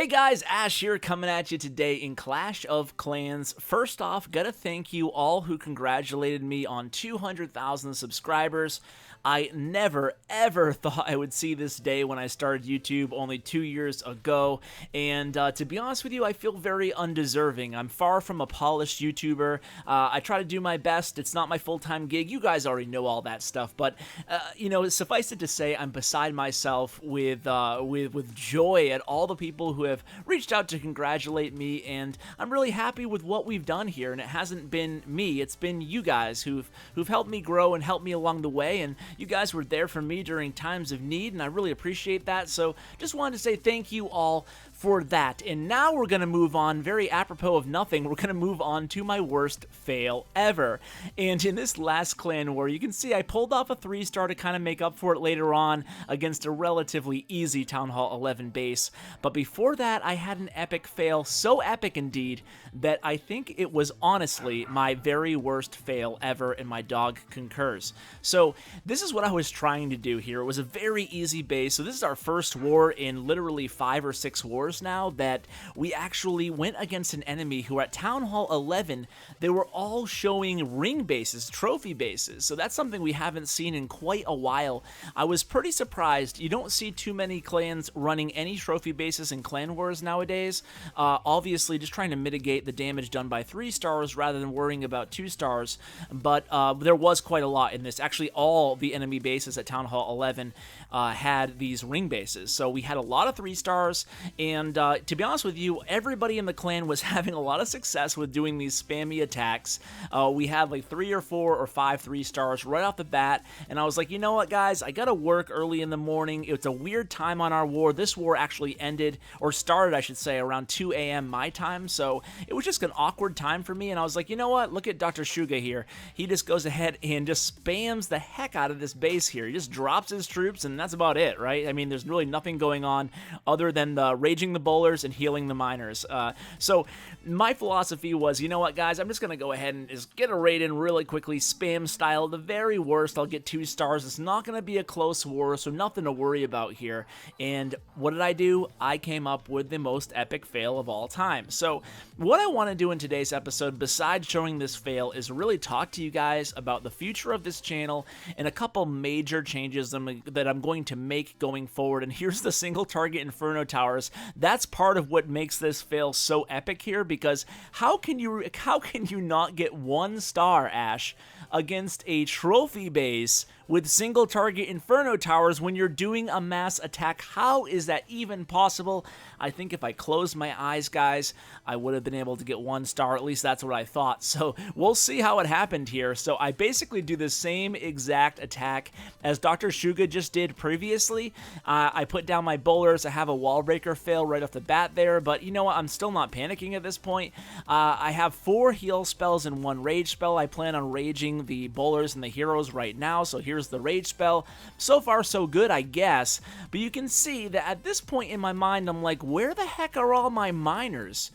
Hey guys, Ash here coming at you today in Clash of Clans. First off, gotta thank you all who congratulated me on 200,000 subscribers. I never, ever thought I would see this day when I started YouTube only 2 years ago, and to be honest with you, I feel very undeserving. I'm far from a polished YouTuber. I try to do my best. It's not my full-time gig. You guys already know all that stuff, but, you know, suffice it to say, I'm beside myself with joy at all the people who have reached out to congratulate me, and I'm really happy with what we've done here, and it hasn't been me. It's been you guys who've helped me grow and helped me along the way, and you guys were there for me during times of need, and I really appreciate that. So just wanted to say thank you all for that. And now we're going to move on, very apropos of nothing, we're going to move on to my worst fail ever. And in this last clan war, you can see I pulled off a 3-star to kind of make up for it later on against a relatively easy Town Hall 11 base. But before that, I had an epic fail, so epic indeed, that I think it was honestly my very worst fail ever, and my dog concurs. So this is what I was trying to do here. It was a very easy base. So this is our first war in literally 5 or 6 wars now that we actually went against an enemy who at Town Hall 11, they were all showing ring bases, trophy bases. So that's something we haven't seen in quite a while. I was pretty surprised. You don't see too many clans running any trophy bases in clan wars nowadays. Obviously just trying to mitigate the damage done by 3 stars rather than worrying about 2 stars. But there was quite a lot in this. Actually, all the enemy bases at Town Hall 11 had these ring bases. So we had a lot of 3 stars, and to be honest with you, everybody in the clan was having a lot of success with doing these spammy attacks. We had like 3 or 4 or 5 3-stars right off the bat, and I was like, you know what, guys, I gotta work early in the morning. It's a weird time on our war. This war actually ended, or started, I should say, around 2 a.m. my time, so it was just an awkward time for me, and I was like, you know what, look at Dr. Shuga here. He just goes ahead and just spams the heck out of this base here. He just drops his troops, and that's about it, right? I mean, there's really nothing going on other than the raging the bowlers and healing the miners. So my philosophy was, you know what, guys, I'm just going to go ahead and just get a raid in really quickly, spam style. The very worst, I'll get 2 stars. It's not going to be a close war, so nothing to worry about here. And what did I do? I came up with the most epic fail of all time. So what I want to do in today's episode, besides showing this fail, is really talk to you guys about the future of this channel and a couple major changes that I'm going to make going forward. And here's the single target Inferno Towers. That's part of what makes this fail so epic here, because how can you not get 1 star, Ash, against a trophy base with single target Inferno Towers when you're doing a mass attack? How is that even possible? I think if I closed my eyes, guys, I would have been able to get 1 star. At least that's what I thought. So we'll see how it happened here. So I basically do the same exact attack as Dr. Shuga just did previously. I put down my bowlers. I have a wall breaker fail right off the bat there, but you know what? I'm still not panicking at this point. I have 4 heal spells and 1 rage spell. I plan on raging the bowlers and the heroes right now, so here's the rage spell. So far, so good, I guess, but you can see that at this point in my mind, I'm like, where the heck are all my miners?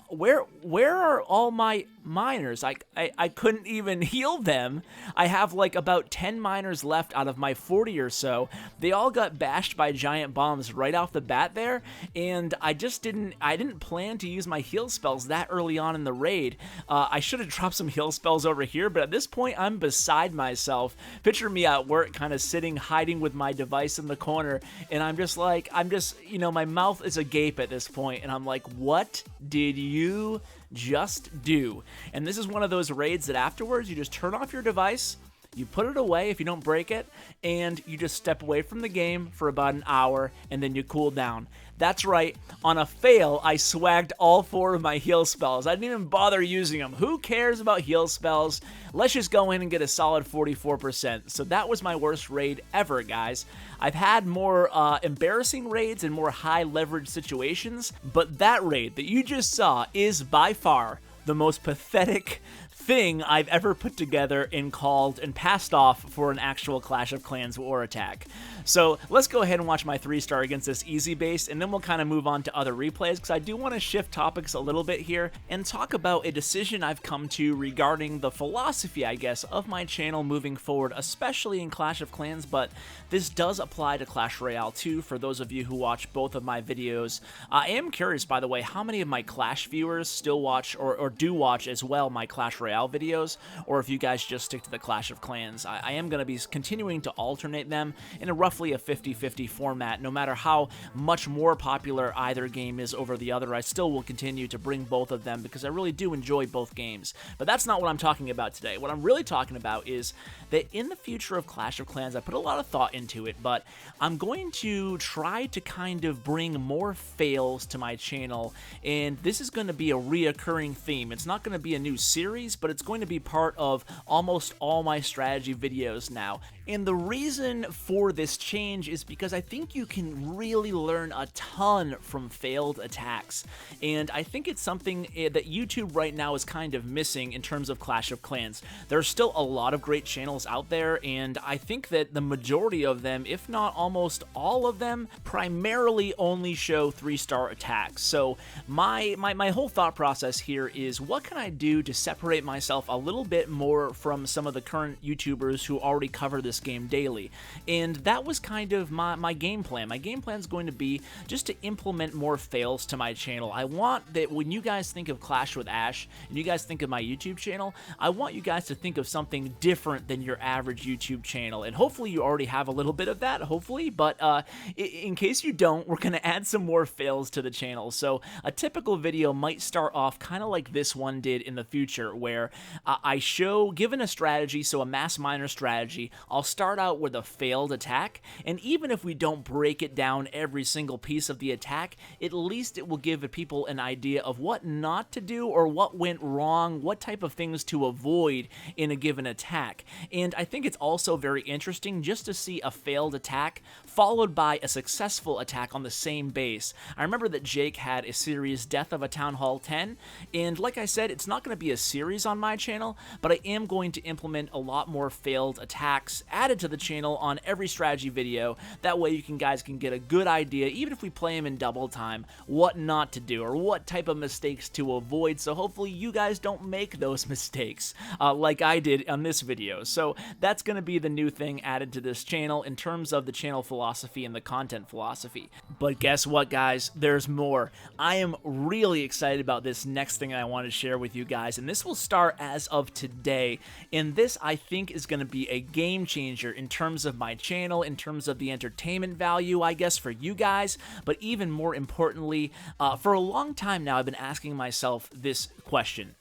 Where are all my miners? I couldn't even heal them. I have like about 10 miners left out of my 40 or so. They all got bashed by giant bombs right off the bat there, and I didn't plan to use my heal spells that early on in the raid. I should have dropped some heal spells over here, but at this point I'm beside myself. Picture me at work kind of sitting, hiding with my device in the corner, and I'm just, you know, my mouth is agape at this point, and I'm like, what did you just do? And this is one of those raids that afterwards you just turn off your device, you put it away if you don't break it, and you just step away from the game for about an hour, and then you cool down. That's right, on a fail, I swagged all 4 of my heal spells. I didn't even bother using them. Who cares about heal spells? Let's just go in and get a solid 44%. So that was my worst raid ever, guys. I've had more embarrassing raids and more high leverage situations, but that raid that you just saw is by far the most pathetic, thing I've ever put together and called and passed off for an actual Clash of Clans war attack. So let's go ahead and watch my 3-star against this easy base, and then we'll kind of move on to other replays, because I do want to shift topics a little bit here and talk about a decision I've come to regarding the philosophy, I guess, of my channel moving forward, especially in Clash of Clans, but this does apply to Clash Royale too, for those of you who watch both of my videos. I am curious, by the way, how many of my Clash viewers still watch or do watch as well my Clash Royale videos, or if you guys just stick to the Clash of Clans. I am going to be continuing to alternate them in a roughly a 50-50 format. No matter how much more popular either game is over the other, I still will continue to bring both of them because I really do enjoy both games. But that's not what I'm talking about today. What I'm really talking about is that in the future of Clash of Clans, I put a lot of thought into it, but I'm going to try to kind of bring more fails to my channel, and this is going to be a reoccurring theme. It's not going to be a new series, but it's going to be part of almost all my strategy videos now. And the reason for this change is because I think you can really learn a ton from failed attacks. And I think it's something that YouTube right now is kind of missing in terms of Clash of Clans. There's still a lot of great channels out there, and I think that the majority of them, if not almost all of them, primarily only show 3-star attacks. So my whole thought process here is, what can I do to separate myself a little bit more from some of the current YouTubers who already cover this game daily? And that was kind of my game plan. My game plan is going to be just to implement more fails to my channel. I want that when you guys think of Clash with Ash and you guys think of my YouTube channel, I want you guys to think of something different than your average YouTube channel. And hopefully you already have a little bit of that, hopefully, but in case you don't, we're going to add some more fails to the channel. So a typical video might start off kind of like this one did in the future, where I show, given a strategy, so a mass miner strategy, I'll start out with a failed attack, and even if we don't break it down every single piece of the attack, at least it will give people an idea of what not to do or what went wrong, what type of things to avoid in a given attack. And I think it's also very interesting just to see a failed attack followed by a successful attack on the same base. I remember that Jake had a series, Death of a Town Hall 10, and like I said, it's not going to be a series on my channel, but I am going to implement a lot more failed attacks added to the channel on every strategy video. That way you guys can get a good idea, even if we play them in double time, what not to do or what type of mistakes to avoid, so hopefully you guys don't make those mistakes like I did on this video. So that's going to be the new thing added to this channel in terms of the channel philosophy and the content philosophy. But guess what, guys? There's more. I am really excited about this next thing I want to share with you guys, and this will start as of today. And this, I think, is going to be a game changer in terms of my channel, in terms of the entertainment value, I guess, for you guys, but even more importantly, for a long time now, I've been asking myself this question: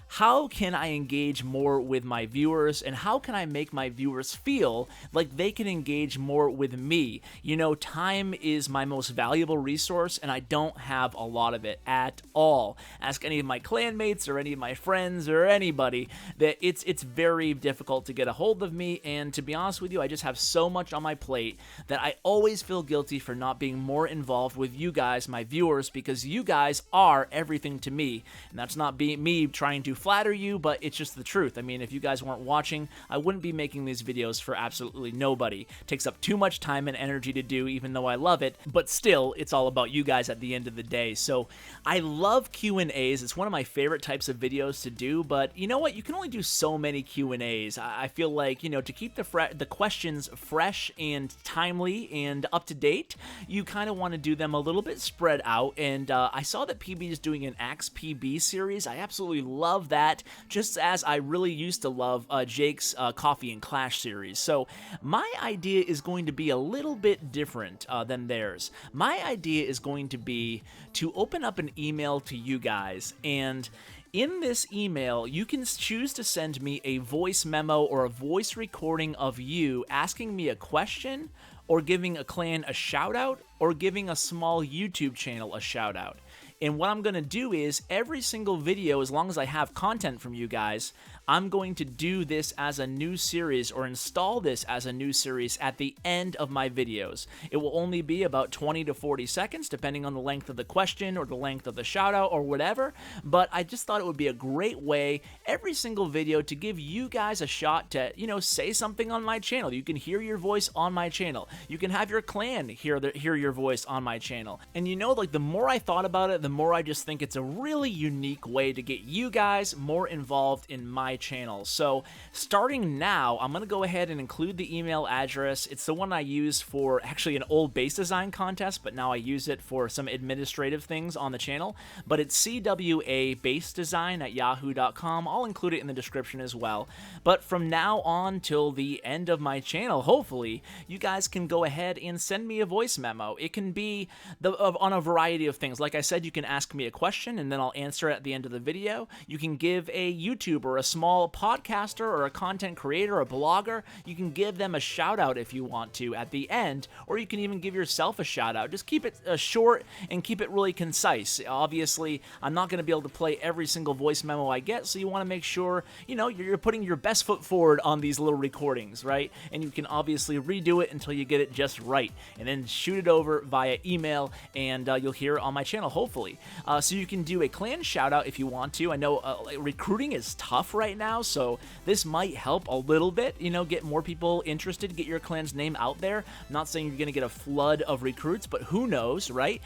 how can I engage more with my viewers, and how can I make my viewers feel like they can engage more with me? You know, time is my most valuable resource, and I don't have a lot of it at all. Ask any of my clanmates or any of my friends or anybody that it's very difficult to get a hold of me, and to be honest with you, I just have so much on my plate that I always feel guilty for not being more involved with you guys, my viewers, because you guys are everything to me. And that's not me trying to flatter you, but it's just the truth. I mean, if you guys weren't watching, I wouldn't be making these videos for absolutely nobody. It takes up too much time and energy to do, even though I love it, but still, it's all about you guys at the end of the day. So I love Q&As. It's one of my favorite types of videos to do, but you know what? You can only do so many Q&As. I feel like, you know, to keep the questions fresh and timely and up to date, you kind of want to do them a little bit spread out, and I saw that PB is doing an Axe PB series. I absolutely love that, just as I really used to love Jake's Coffee and Clash series. So my idea is going to be a little bit different than theirs. My idea is going to be to open up an email to you guys, and in this email, you can choose to send me a voice memo or a voice recording of you asking me a question, or giving a clan a shout out, or giving a small YouTube channel a shout out. And what I'm going to do is, every single video, as long as I have content from you guys, I'm going to do this as a new series, or install this as a new series at the end of my videos. It will only be about 20 to 40 seconds, depending on the length of the question or the length of the shout out or whatever, but I just thought it would be a great way every single video to give you guys a shot to, say something on my channel. You can hear your voice on my channel. You can have your clan hear your voice on my channel. And like the more I thought about it, the more I just think it's a really unique way to get you guys more involved in my channel. So starting now, I'm going to go ahead and include the email address. It's the one I used for actually an old base design contest, but now I use it for some administrative things on the channel. But it's cwabasedesign@yahoo.com. I'll include it in the description as well. But from now on till the end of my channel, hopefully, you guys can go ahead and send me a voice memo. It can be on a variety of things. Like I said, you can ask me a question and then I'll answer it at the end of the video. You can give a YouTuber, a small podcaster, or a content creator, a blogger, you can give them a shout out if you want to at the end, or you can even give yourself a shout out. Just keep it short and keep it really concise. Obviously, I'm not going to be able to play every single voice memo I get, so you want to make sure, you're putting your best foot forward on these little recordings, right? And you can obviously redo it until you get it just right, and then shoot it over via email, and you'll hear it on my channel, hopefully. So you can do a clan shout out if you want to. I know recruiting is tough right now, so this might help a little bit, get more people interested, get your clan's name out there. I'm not saying you're going to get a flood of recruits, but who knows, right?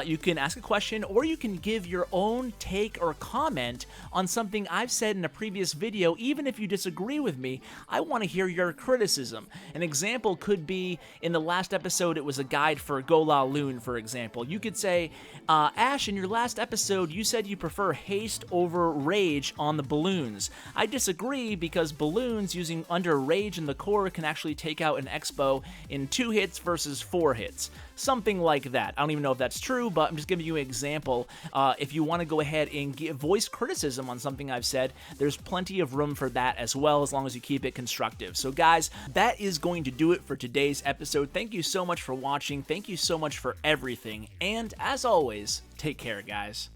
You can ask a question, or you can give your own take or comment on something I've said in a previous video. Even if you disagree with me, I want to hear your criticism. An example could be, in the last episode, it was a guide for Gola Loon, for example. You could say, Ash, in your last episode, you said you prefer haste over rage on the balloons. I disagree, because balloons using under rage in the core can actually take out an expo in 2 hits versus 4 hits. Something like that. I don't even know if that's true, but I'm just giving you an example. If you want to go ahead and voice criticism on something I've said, there's plenty of room for that as well, as long as you keep it constructive. So guys, that is going to do it for today's episode. Thank you so much for watching. Thank you so much for everything. And as always, take care, guys.